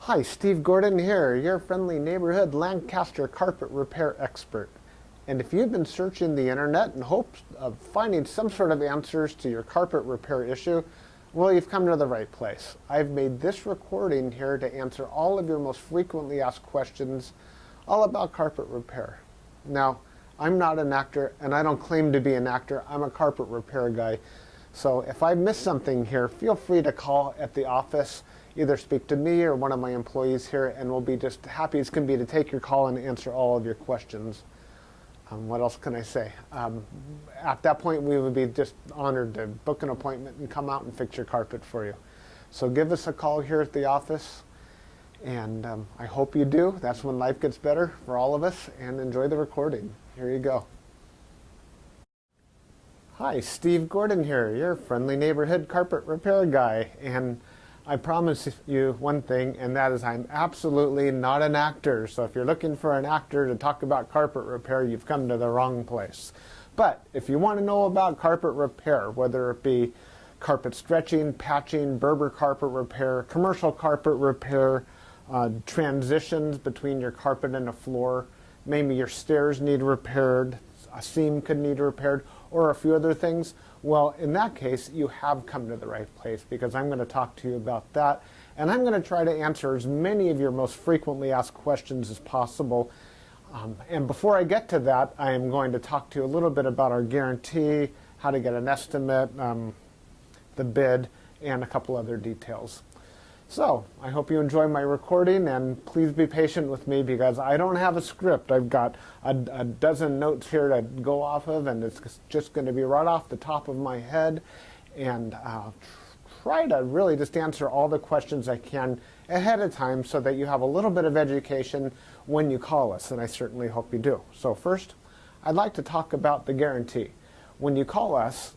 Hi, Steve Gordon here, your friendly neighborhood Lancaster carpet repair expert. And if you've been searching the internet in hopes of finding some sort of answers to your carpet repair issue, well, you've come to the right place. I've made this recording here to answer all of your most frequently asked questions all about carpet repair. Now, I'm not an actor, and I don't claim to be an actor. I'm a carpet repair guy. So if I missed something here, feel free to call at the office. Either speak to me or one of my employees here, and we'll be just happy as can be to take your call and answer all of your questions. What else can I say? At that point, we would be just honored to book an appointment and come out and fix your carpet for you. So give us a call here at the office, and I hope you do. That's when life gets better for all of us, and enjoy the recording. Here you go. Hi, Steve Gordon here, your friendly neighborhood carpet repair guy, and I promise you one thing, and that is I'm absolutely not an actor. So if you're looking for an actor to talk about carpet repair, you've come to the wrong place. But if you want to know about carpet repair, whether it be carpet stretching, patching, Berber carpet repair, commercial carpet repair, transitions between your carpet and a floor, maybe your stairs need repaired, a seam could need repaired, or a few other things, well, in that case, you have come to the right place, because I'm going to talk to you about that, and I'm going to try to answer as many of your most frequently asked questions as possible. And before I get to that, I am going to talk to you a little bit about our guarantee, how to get an estimate, the bid, and a couple other details. So, I hope you enjoy my recording, and please be patient with me because I don't have a script. I've got a dozen notes here to go off of, and it's just going to be right off the top of my head, and I'll try to really just answer all the questions I can ahead of time so that you have a little bit of education when you call us, and I certainly hope you do. So first, I'd like to talk about the guarantee. When you call us,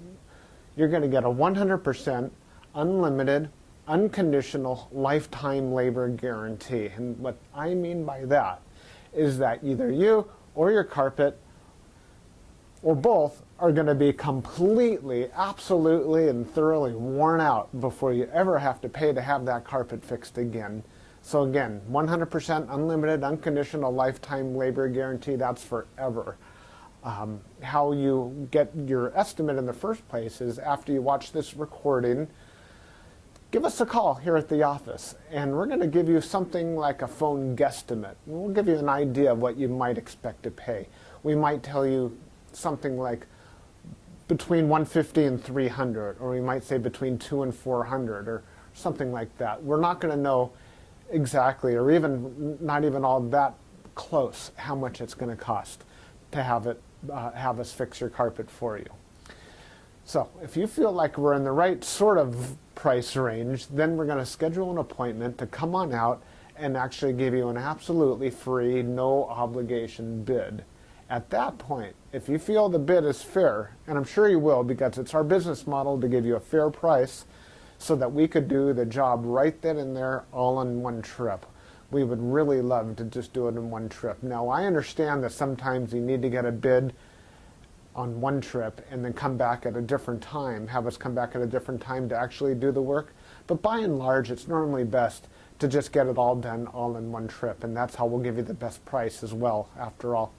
you're going to get a 100% unlimited unconditional lifetime labor guarantee. And what I mean by that is that either you or your carpet or both are going to be completely, absolutely, and thoroughly worn out before you ever have to pay to have that carpet fixed again. So again, 100% unlimited unconditional lifetime labor guarantee, that's forever. How you get your estimate in the first place is after you watch this recording, give us a call here at the office, and we're going to give you something like a phone guesstimate. We'll give you an idea of what you might expect to pay. We might tell you something like between $150 and $300, or we might say between $200 and $400, or something like that. We're not going to know exactly, or even not even all that close, how much it's going to cost to have us fix your carpet for you. So if you feel like we're in the right sort of price range, then we're going to schedule an appointment to come on out and actually give you an absolutely free, no obligation bid. At that point, if you feel the bid is fair, and I'm sure you will because it's our business model to give you a fair price so that we could do the job right then and there all in one trip. We would really love to just do it in one trip. Now, I understand that sometimes you need to get a bid on one trip and then come back at a different time, have us come back at a different time to actually do the work. But by and large, it's normally best to just get it all done all in one trip, and that's how we'll give you the best price as well. After all,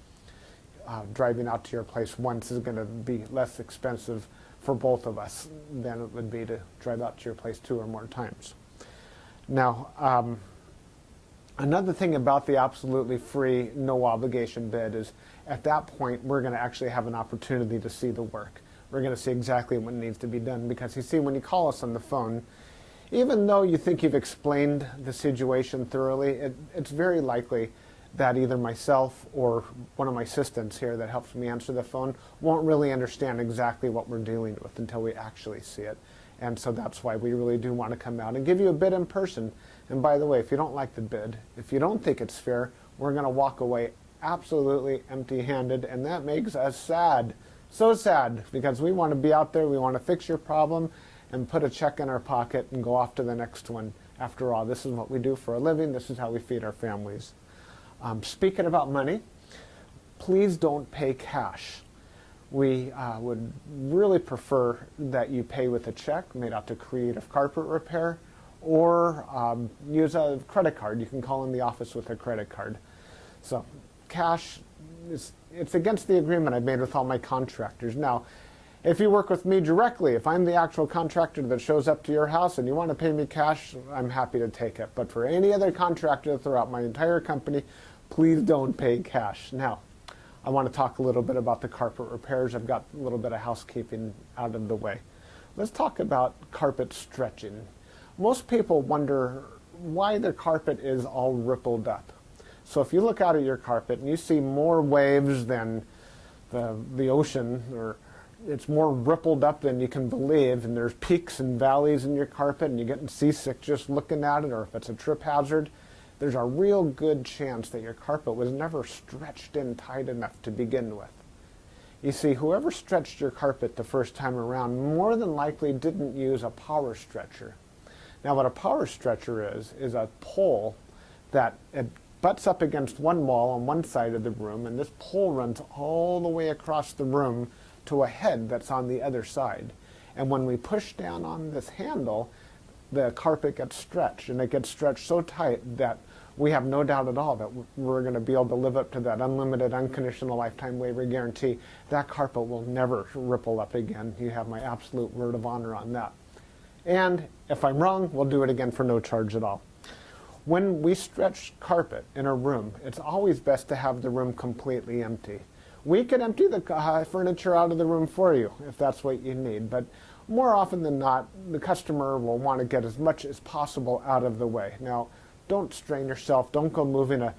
driving out to your place once is going to be less expensive for both of us than it would be to drive out to your place 2 or more times. Now, another thing about the absolutely free, no obligation bid is at that point we're going to actually have an opportunity to see the work. We're going to see exactly what needs to be done because you see, when you call us on the phone, even though you think you've explained the situation thoroughly, it's very likely that either myself or one of my assistants here that helps me answer the phone won't really understand exactly what we're dealing with until we actually see it. And so that's why we really do want to come out and give you a bid in person. And by the way, if you don't like the bid, if you don't think it's fair, we're going to walk away absolutely empty-handed, and that makes us sad. So sad, because we want to be out there, we want to fix your problem and put a check in our pocket and go off to the next one. After all, this is what we do for a living. This is how we feed our families. Speaking about money, please don't pay cash. We would really prefer that you pay with a check made out to Creative Carpet Repair or use a credit card. You can call in the office with a credit card. So cash, it's against the agreement I've made with all my contractors. Now, if you work with me directly, if I'm the actual contractor that shows up to your house and you want to pay me cash, I'm happy to take it. But for any other contractor throughout my entire company, please don't pay cash. Now, I want to talk a little bit about the carpet repairs. I've got a little bit of housekeeping out of the way. Let's talk about carpet stretching. Most people wonder why their carpet is all rippled up. So if you look out at your carpet and you see more waves than the ocean, or it's more rippled up than you can believe, and there's peaks and valleys in your carpet and you're getting seasick just looking at it, or if it's a trip hazard, there's a real good chance that your carpet was never stretched in tight enough to begin with. You see, whoever stretched your carpet the first time around more than likely didn't use a power stretcher. Now what a power stretcher is a pole that it butts up against one wall on one side of the room, and this pole runs all the way across the room to a head that's on the other side. And when we push down on this handle, the carpet gets stretched, and it gets stretched so tight that we have no doubt at all that we're going to be able to live up to that unlimited, unconditional lifetime waiver guarantee. That carpet will never ripple up again. You have my absolute word of honor on that. And if I'm wrong, we'll do it again for no charge at all. When we stretch carpet in a room, it's always best to have the room completely empty. We can empty the furniture out of the room for you if that's what you need, but more often than not, the customer will want to get as much as possible out of the way. Now, don't strain yourself. Don't go moving a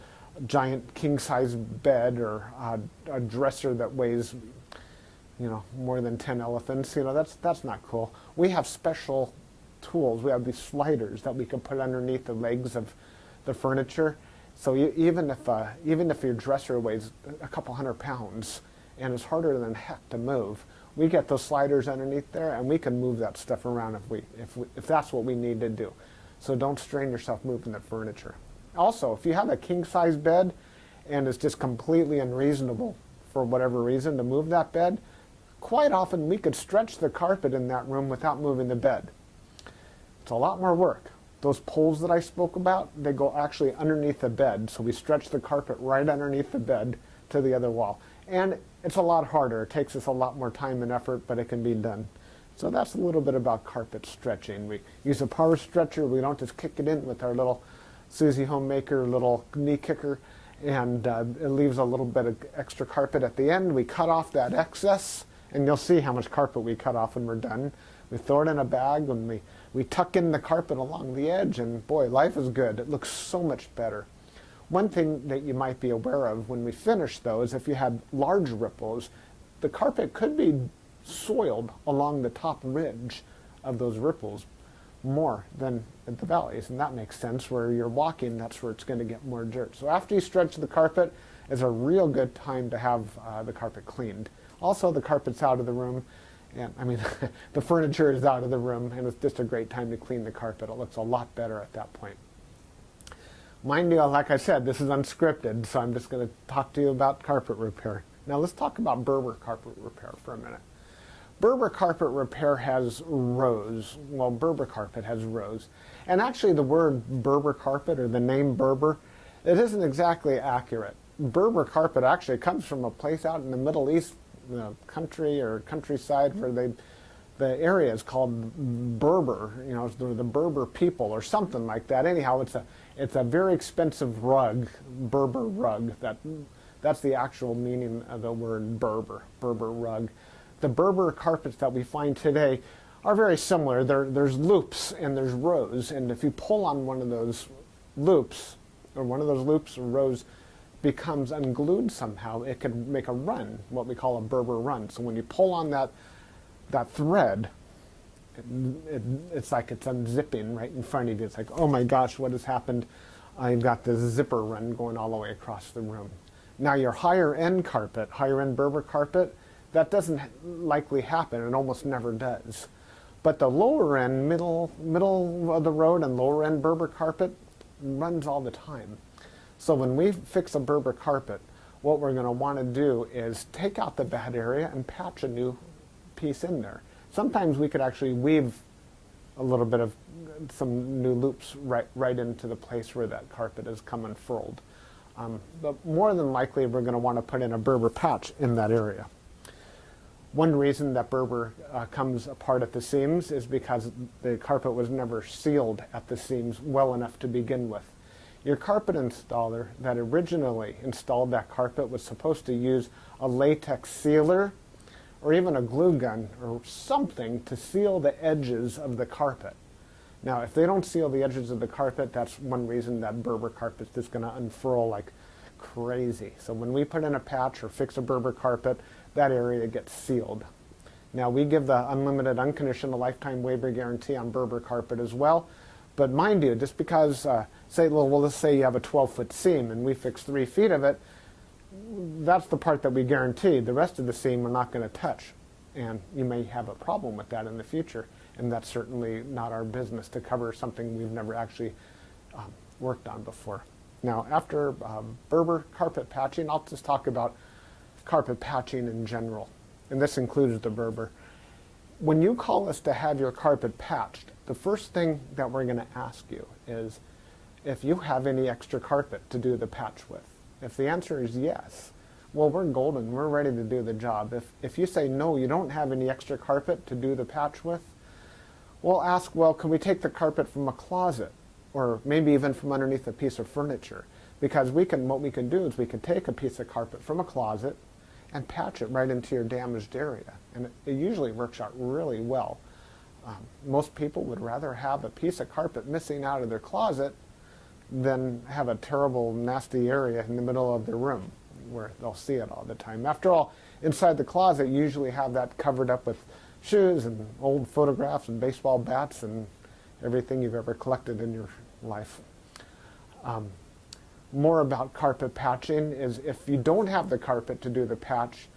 giant king-size bed or a dresser that weighs, more than 10 elephants. That's not cool. We have special tools. We have these sliders that we can put underneath the legs of the furniture. So even if your dresser weighs a couple hundred pounds and it's harder than heck to move, we get those sliders underneath there and we can move that stuff around if that's what we need to do. So don't strain yourself moving the furniture. Also, if you have a king-size bed and it's just completely unreasonable for whatever reason to move that bed, quite often we could stretch the carpet in that room without moving the bed. It's a lot more work. Those poles that I spoke about, they go actually underneath the bed, so we stretch the carpet right underneath the bed to the other wall. And it's a lot harder. It takes us a lot more time and effort, but it can be done. So that's a little bit about carpet stretching. We use a power stretcher. We don't just kick it in with our little Susie Homemaker little knee kicker, and it leaves a little bit of extra carpet at the end. We cut off that excess, and you'll see how much carpet we cut off when we're done. We throw it in a bag, and we tuck in the carpet along the edge, and boy, life is good. It looks so much better. One thing that you might be aware of when we finish, though, is if you had large ripples, the carpet could be soiled along the top ridge of those ripples more than at the valleys, and that makes sense. Where you're walking, that's where it's going to get more dirt. So after you stretch the carpet is a real good time to have the carpet cleaned. Also, the carpet's out of the room, and the furniture is out of the room, and it's just a great time to clean the carpet. It looks a lot better at that point. Mind you, like I said, this is unscripted, so I'm just going to talk to you about carpet repair. Now let's talk about Berber carpet repair for a minute. Berber carpet repair has rows. Well, Berber carpet has rows. And actually the word Berber carpet, or the name Berber, it isn't exactly accurate. Berber carpet actually comes from a place out in the Middle East, country or countryside, where the area is called Berber, the Berber people or something like that. Anyhow, it's a very expensive rug, Berber rug. That's the actual meaning of the word Berber rug. The Berber carpets that we find today are very similar. There's loops and there's rows, and if you pull on one of those loops, or rows becomes unglued somehow, it can make a run, what we call a Berber run. So when you pull on that thread, it's like it's unzipping right in front of you. It's like, oh my gosh, what has happened? I've got this zipper run going all the way across the room. Now your higher end Berber carpet, that doesn't likely happen. It almost never does. But the lower end, middle of the road and lower end Berber carpet runs all the time. So when we fix a Berber carpet, what we're going to want to do is take out the bad area and patch a new piece in there. Sometimes we could actually weave a little bit of some new loops right into the place where that carpet has come unfurled. But more than likely, we're going to want to put in a Berber patch in that area. One reason that Berber comes apart at the seams is because the carpet was never sealed at the seams well enough to begin with. Your carpet installer that originally installed that carpet was supposed to use a latex sealer or even a glue gun or something to seal the edges of the carpet. Now, if they don't seal the edges of the carpet, that's one reason that Berber carpet is going to unfurl like crazy. So when we put in a patch or fix a Berber carpet, that area gets sealed. Now, we give the unlimited, unconditional lifetime waiver guarantee on Berber carpet as well. But mind you, just because, let's say you have a 12-foot seam and we fix 3 feet of it, that's the part that we guarantee. The rest of the seam we're not going to touch. And you may have a problem with that in the future. And that's certainly not our business to cover something we've never actually worked on before. Now, after Berber carpet patching, I'll just talk about carpet patching in general. And this includes the Berber. When you call us to have your carpet patched, the first thing that we're going to ask you is if you have any extra carpet to do the patch with. If the answer is yes, well, we're golden. We're ready to do the job. If you say no, you don't have any extra carpet to do the patch with, we'll ask, well, can we take the carpet from a closet or maybe even from underneath a piece of furniture? Because what we can do is we can take a piece of carpet from a closet and patch it right into your damaged area. And it usually works out really well. Most people would rather have a piece of carpet missing out of their closet than have a terrible, nasty area in the middle of their room where they'll see it all the time. After all, inside the closet, you usually have that covered up with shoes and old photographs and baseball bats and everything you've ever collected in your life. More about carpet patching is if you don't have the carpet to do the patch,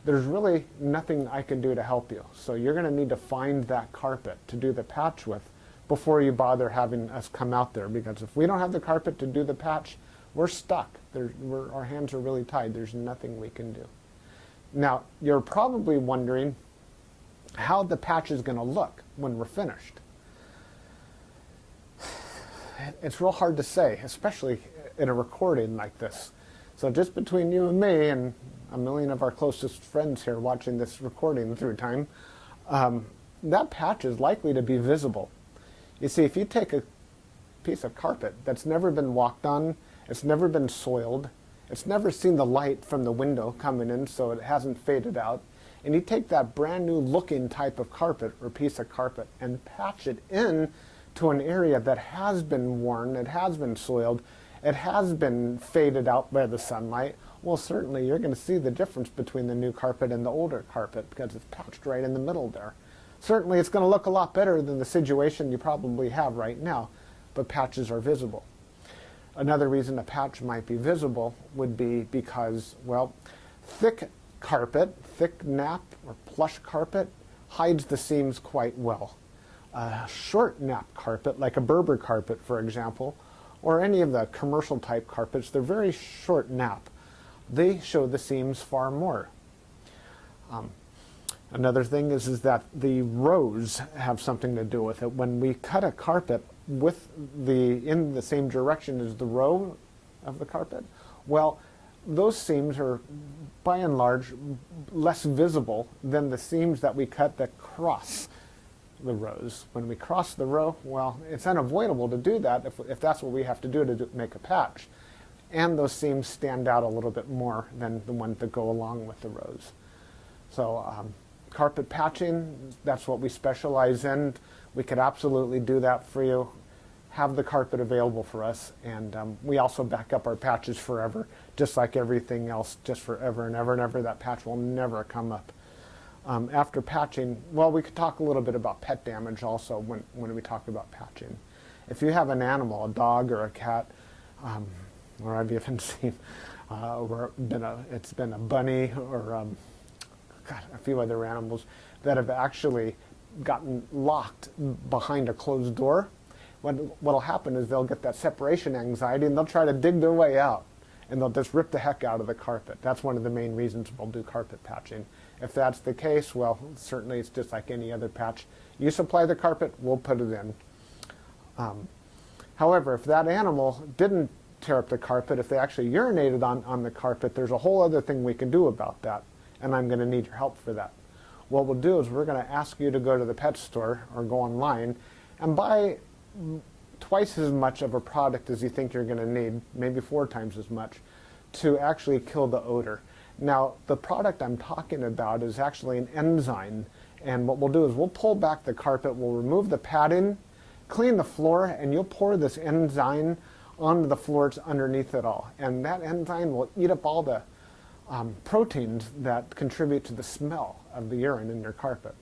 there's really nothing I can do to help you. So you're going to need to find that carpet to do the patch with before you bother having us come out there, because if we don't have the carpet to do the patch, we're stuck. Our hands are really tied. There's nothing we can do. Now, you're probably wondering how the patch is going to look when we're finished. It's real hard to say, especially in a recording like this. So just between you and me and a million of our closest friends here watching this recording through time, that patch is likely to be visible. You see, if you take a piece of carpet that's never been walked on, it's never been soiled, it's never seen the light from the window coming in so it hasn't faded out, and you take that brand new looking type of carpet or piece of carpet and patch it in to an area that has been worn, it has been soiled, it has been faded out by the sunlight, well, certainly you're going to see the difference between the new carpet and the older carpet because it's patched right in the middle there. Certainly it's going to look a lot better than the situation you probably have right now, but patches are visible. Another reason a patch might be visible would be because, well, thick carpet, thick nap or plush carpet hides the seams quite well. Short nap carpet, like a Berber carpet, for example, or any of the commercial type carpets, they're very short nap. They show the seams far more. Another thing is that the rows have something to do with it. When we cut a carpet in the same direction as the row of the carpet, well, those seams are by and large less visible than the seams that we cut that cross the rows. When we cross the row, well, it's unavoidable to do that if that's what we have to do to make a patch. And those seams stand out a little bit more than the ones that go along with the rows. So carpet patching, that's what we specialize in. We could absolutely do that for you. Have the carpet available for us, and we also back up our patches forever, just like everything else, just forever and ever and ever. That patch will never come up. After patching, well, we could talk a little bit about pet damage also when we talk about patching. If you have an animal, a dog or a cat, or I've even seen it's been a bunny or a few other animals that have actually gotten locked behind a closed door. What'll happen is they'll get that separation anxiety and they'll try to dig their way out and they'll just rip the heck out of the carpet. That's one of the main reasons we'll do carpet patching. If that's the case, well, certainly it's just like any other patch. You supply the carpet, we'll put it in. However, if that animal didn't tear up the carpet, if they actually urinated on the carpet, there's a whole other thing we can do about that, and I'm going to need your help for that. What we'll do is we're going to ask you to go to the pet store or go online and buy twice as much of a product as you think you're going to need, maybe 4 times as much, to actually kill the odor. Now, the product I'm talking about is actually an enzyme, and what we'll do is we'll pull back the carpet, we'll remove the padding, clean the floor, and you'll pour this enzyme onto the floors underneath it all. And that enzyme will eat up all the proteins that contribute to the smell of the urine in your carpet.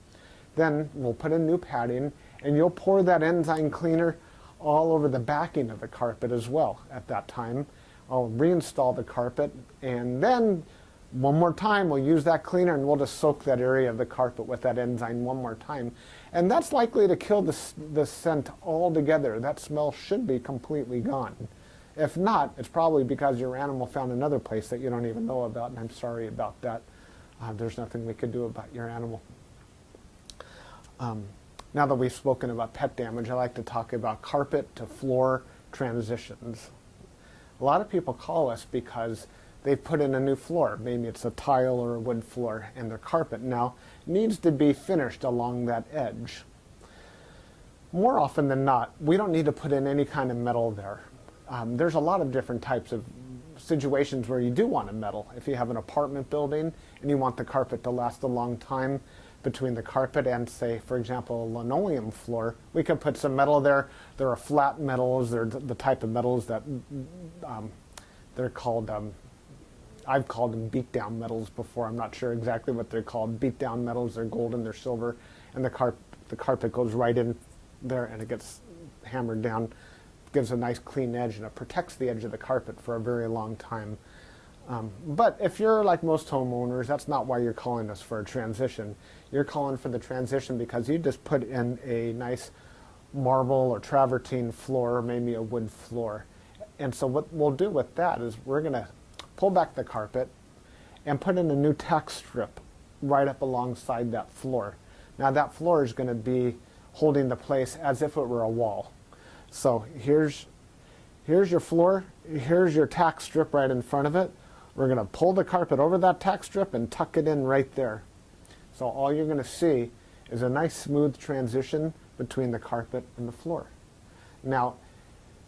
Then we'll put in new padding, and you'll pour that enzyme cleaner all over the backing of the carpet as well at that time. I'll reinstall the carpet, and then one more time we'll use that cleaner, and we'll just soak that area of the carpet with that enzyme one more time. And that's likely to kill the scent altogether. That smell should be completely gone. If not, it's probably because your animal found another place that you don't even know about, and I'm sorry about that. There's nothing we could do about your animal. Now that we've spoken about pet damage, I like to talk about carpet to floor transitions. A lot of people call us because they put in a new floor. Maybe it's a tile or a wood floor, and their carpet now needs to be finished along that edge. More often than not, we don't need to put in any kind of metal there. There's a lot of different types of situations where you do want a metal. If you have an apartment building and you want the carpet to last a long time between the carpet and, say, for example, a linoleum floor, we could put some metal there. There are flat metals. They're the type of metals that they're called, I've called them beat-down metals before. I'm not sure exactly what they're called. Beat-down metals, they're golden, they're silver, and the carpet goes right in there and it gets hammered down. Gives a nice clean edge, and it protects the edge of the carpet for a very long time. But if you're like most homeowners, that's not why you're calling us for a transition. You're calling for the transition because you just put in a nice marble or travertine floor, or maybe a wood floor. And so what we'll do with that is we're going to pull back the carpet and put in a new tack strip right up alongside that floor. Now that floor is going to be holding the place as if it were a wall. So here's your floor, here's your tack strip right in front of it. We're going to pull the carpet over that tack strip and tuck it in right there. So all you're going to see is a nice smooth transition between the carpet and the floor. Now,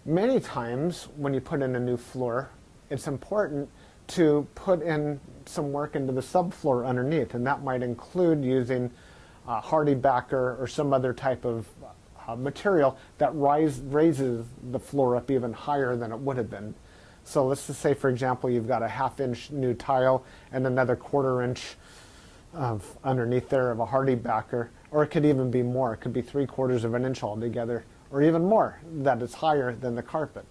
many times when you put in a new floor, it's important to put in some work into the subfloor underneath, and that might include using hardy backer or some other type of material that raises the floor up even higher than it would have been. So let's just say, for example, you've got a 1/2 inch new tile and another 1/4 inch of underneath there of a hardy backer, or it could even be more. It could be 3/4 of an inch altogether, or even more, that is higher than the carpet.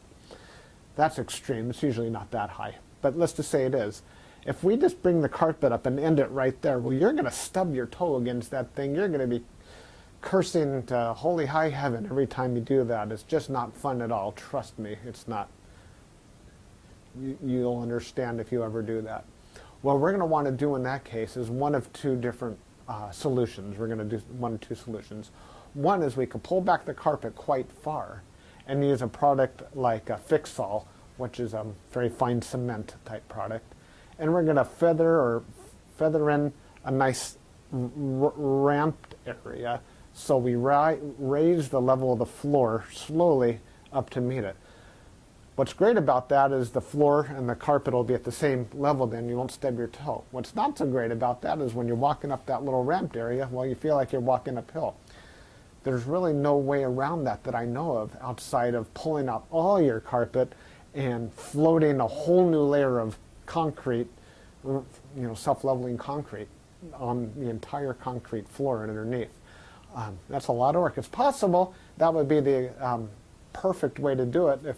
That's extreme. It's usually not that high, but let's just say it is. If we just bring the carpet up and end it right there, well, you're going to stub your toe against that thing. You're going to be cursing to holy high heaven every time you do that. It's just not fun at all. Trust me, it's not. You'll understand if you ever do that. What we're going to want to do in that case is one of 2 different solutions. We're going to do 1 of 2 solutions. One is we can pull back the carpet quite far and use a product like a Fix-All, which is a very fine cement type product. And we're going to feather in a nice ramped area, so we raise the level of the floor slowly up to meet it. What's great about that is the floor and the carpet will be at the same level, then you won't stub your toe. What's not so great about that is when you're walking up that little ramped area, well, you feel like you're walking uphill. There's really no way around that I know of outside of pulling out all your carpet and floating a whole new layer of concrete, self-leveling concrete on the entire concrete floor and underneath. That's a lot of work. It's possible that would be the perfect way to do it if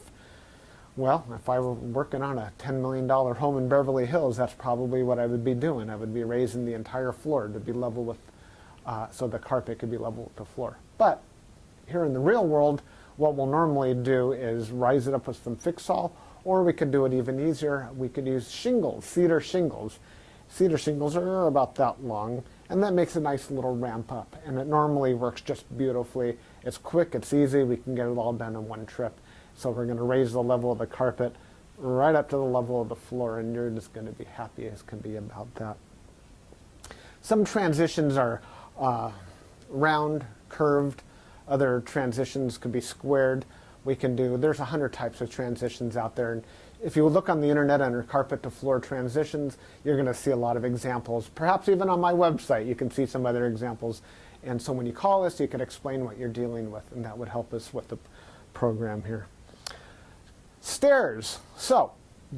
I were working on a $10 million home in Beverly Hills, that's probably what I would be doing. I would be raising the entire floor to be level with, so the carpet could be level with the floor. But here in the real world, what we'll normally do is rise it up with some Fix-All, or we could do it even easier. We could use shingles, cedar shingles. Cedar shingles are about that long, and that makes a nice little ramp up, and it normally works just beautifully. It's quick, it's easy, we can get it all done in one trip. So we're going to raise the level of the carpet right up to the level of the floor, and you're just going to be happy as can be about that. Some transitions are round, curved. Other transitions could be squared. There's 100 types of transitions out there. And if you look on the internet under carpet to floor transitions, you're going to see a lot of examples. Perhaps even on my website, you can see some other examples. And so when you call us, you can explain what you're dealing with, and that would help us with the program here. Stairs. So,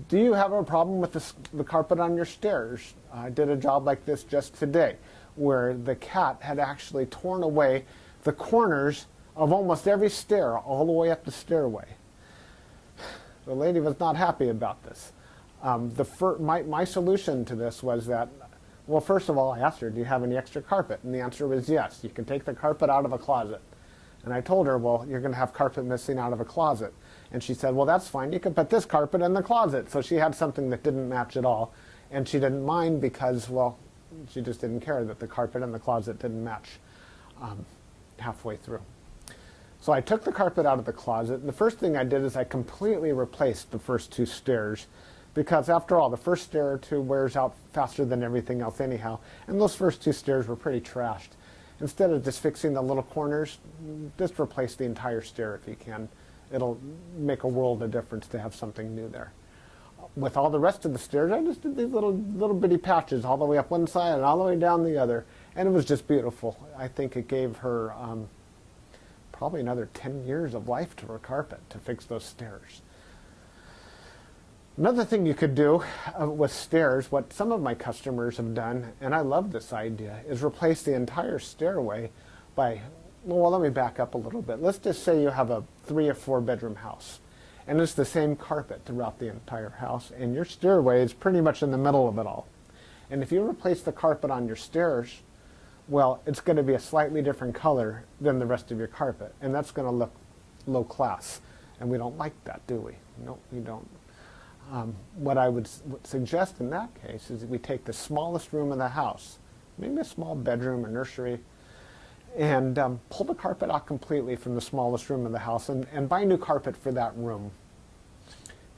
do you have a problem with the carpet on your stairs? I did a job like this just today, where the cat had actually torn away the corners of almost every stair all the way up the stairway. The lady was not happy about this. My solution to this was that, well, first of all, I asked her, do you have any extra carpet? And the answer was yes. You can take the carpet out of a closet. And I told her, well, you're going to have carpet missing out of a closet. And she said, well, that's fine. You can put this carpet in the closet. So she had something that didn't match at all. And she didn't mind because, well, she just didn't care that the carpet in the closet didn't match halfway through. So I took the carpet out of the closet. And the first thing I did is I completely replaced the first two stairs. Because after all, the first stair or two wears out faster than everything else anyhow. And those first two stairs were pretty trashed. Instead of just fixing the little corners, just replace the entire stair if you can. It'll make a world of difference to have something new there. With all the rest of the stairs, I just did these little bitty patches all the way up one side and all the way down the other. And it was just beautiful. I think it gave her probably another 10 years of life to her carpet to fix those stairs. Another thing you could do with stairs, what some of my customers have done, and I love this idea, is replace the entire stairway by, well, let me back up a little bit. Let's just say you have a 3 or 4 bedroom house, and it's the same carpet throughout the entire house, and your stairway is pretty much in the middle of it all. And if you replace the carpet on your stairs, well, it's going to be a slightly different color than the rest of your carpet, and that's going to look low class, and we don't like that, do we? No, we don't. What I would suggest in that case is that we take the smallest room in the house, maybe a small bedroom or nursery, and pull the carpet out completely from the smallest room in the house and buy new carpet for that room.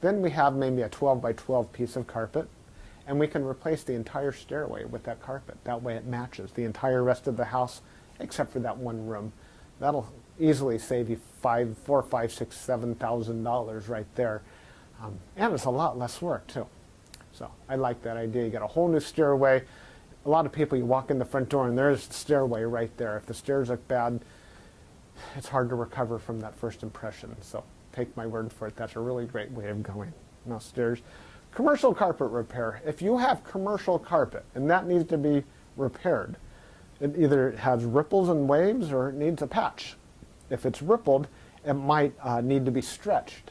Then we have maybe a 12 by 12 piece of carpet, and we can replace the entire stairway with that carpet. That way it matches the entire rest of the house except for that one room. That'll easily save you $4,000, $5,000, $6,000, $7,000 right there. And it's a lot less work too. So I like that idea. You get a whole new stairway. A lot of people, you walk in the front door and there's the stairway right there. If the stairs look bad, it's hard to recover from that first impression. So take my word for it. That's a really great way of going. Now stairs. Commercial carpet repair. If you have commercial carpet and that needs to be repaired, it either has ripples and waves or it needs a patch. If it's rippled, it might need to be stretched.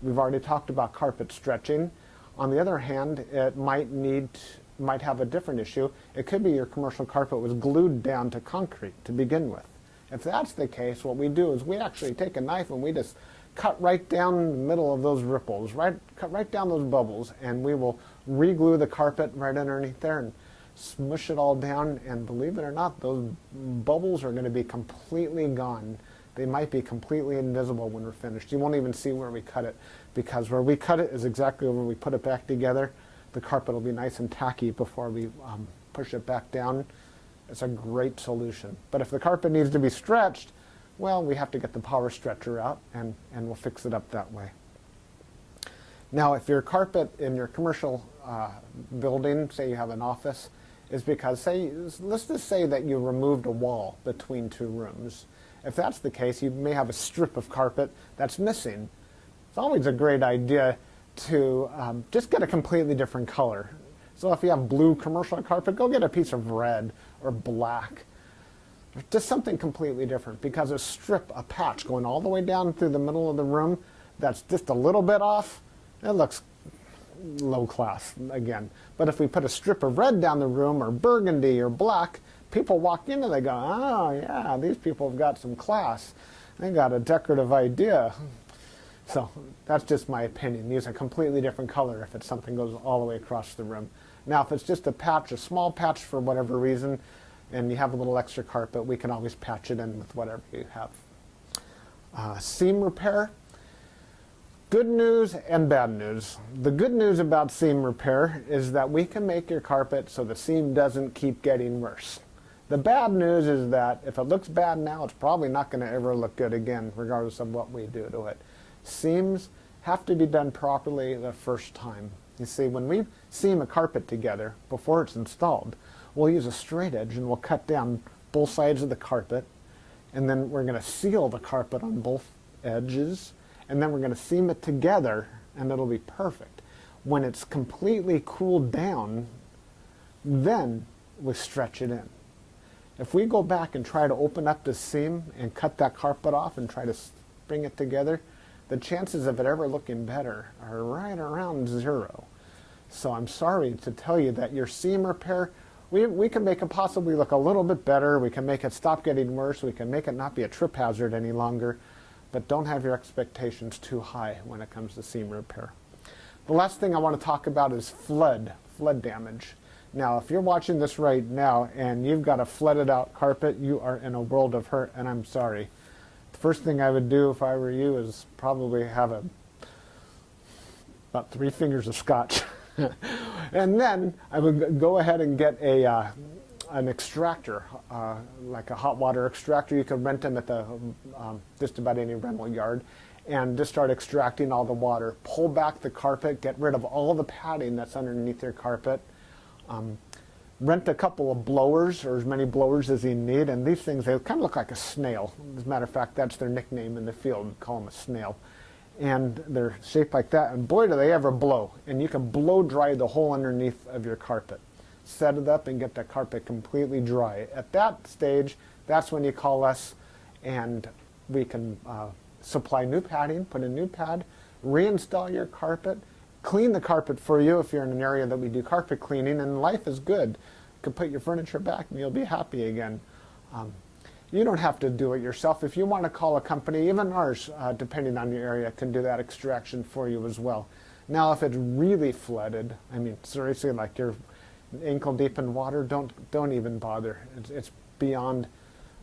We've already talked about carpet stretching. On the other hand, it might have a different issue. It could be your commercial carpet was glued down to concrete to begin with. If that's the case, what we do is we actually take a knife and we just cut right down the middle of those ripples, cut right down those bubbles, and we will re-glue the carpet right underneath there and smush it all down, and believe it or not, those bubbles are going to be completely gone. They might be completely invisible when we're finished. You won't even see where we cut it, because where we cut it is exactly where we put it back together. The carpet will be nice and tacky before we push it back down. It's a great solution. But if the carpet needs to be stretched, well, we have to get the power stretcher out, and we'll fix it up that way. Now, if your carpet in your commercial building, say you have an office, is because, let's just say that you removed a wall between two rooms. If that's the case, you may have a strip of carpet that's missing. It's always a great idea to just get a completely different color. So if you have blue commercial carpet, go get a piece of red or black. Just something completely different, because a patch going all the way down through the middle of the room that's just a little bit off, it looks low class again. But if we put a strip of red down the room, or burgundy or black, people walk in and they go, oh yeah, these people have got some class. They got a decorative idea. So that's just my opinion. Use a completely different color if it's something goes all the way across the room. Now if it's just a patch, a small patch for whatever reason, and you have a little extra carpet, we can always patch it in with whatever you have. Seam repair. Good news and bad news. The good news about seam repair is that we can make your carpet so the seam doesn't keep getting worse. The bad news is that if it looks bad now, it's probably not going to ever look good again, regardless of what we do to it. Seams have to be done properly the first time. You see, when we seam a carpet together before it's installed, we'll use a straight edge and we'll cut down both sides of the carpet, and then we're going to seal the carpet on both edges, and then we're going to seam it together, and it'll be perfect. When it's completely cooled down, then we stretch it in. If we go back and try to open up the seam and cut that carpet off and try to bring it together, the chances of it ever looking better are right around 0. So I'm sorry to tell you that your seam repair, we can make it possibly look a little bit better. We can make it stop getting worse. We can make it not be a trip hazard any longer. But don't have your expectations too high when it comes to seam repair. The last thing I want to talk about is flood damage. Now, if you're watching this right now and you've got a flooded out carpet, you are in a world of hurt, and I'm sorry. The first thing I would do if I were you is probably have about 3 fingers of scotch. And then I would go ahead and get an extractor, like a hot water extractor. You can rent them at the just about any rental yard, and just start extracting all the water. Pull back the carpet, get rid of all the padding that's underneath your carpet. Rent a couple of blowers, or as many blowers as you need, and these things, they kind of look like a snail. As a matter of fact, that's their nickname in the field. We call them a snail. And they're shaped like that, and boy do they ever blow. And you can blow dry the whole underneath of your carpet. Set it up and get the carpet completely dry. At that stage, that's when you call us, and we can supply new padding, put a new pad, reinstall your carpet, clean the carpet for you if you're in an area that we do carpet cleaning, and life is good. You can put your furniture back and you'll be happy again. You don't have to do it yourself. If you want to call a company, even ours, depending on your area, can do that extraction for you as well. Now, if it's really flooded, I mean, seriously, like you're ankle deep in water, don't even bother. It's beyond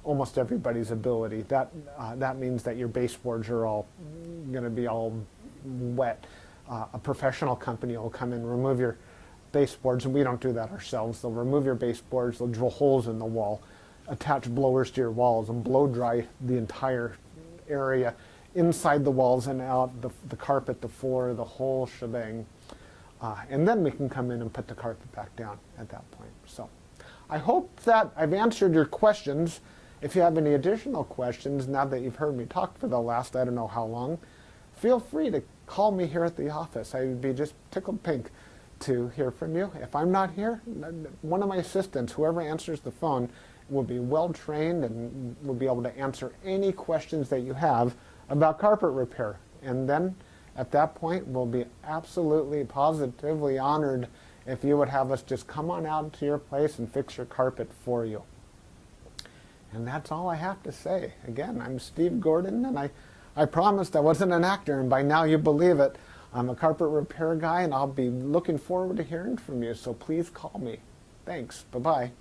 almost everybody's ability. That means that your baseboards are all going to be all wet. A professional company will come in, remove your baseboards, and we don't do that ourselves. They'll remove your baseboards, they'll drill holes in the wall, attach blowers to your walls, and blow dry the entire area, inside the walls and out, the carpet, the floor, the whole shebang. And then we can come in and put the carpet back down at that point. So I hope that I've answered your questions. If you have any additional questions, now that you've heard me talk for the last I don't know how long, feel free to call me here at the office. I would be just tickled pink to hear from you. If I'm not here, one of my assistants, whoever answers the phone, will be well trained and will be able to answer any questions that you have about carpet repair. And then at that point, we'll be absolutely positively honored if you would have us just come on out to your place and fix your carpet for you. And that's all I have to say. Again, I'm Steve Gordon, and I promised I wasn't an actor, and by now you believe it. I'm a carpet repair guy, and I'll be looking forward to hearing from you, so please call me. Thanks. Bye-bye.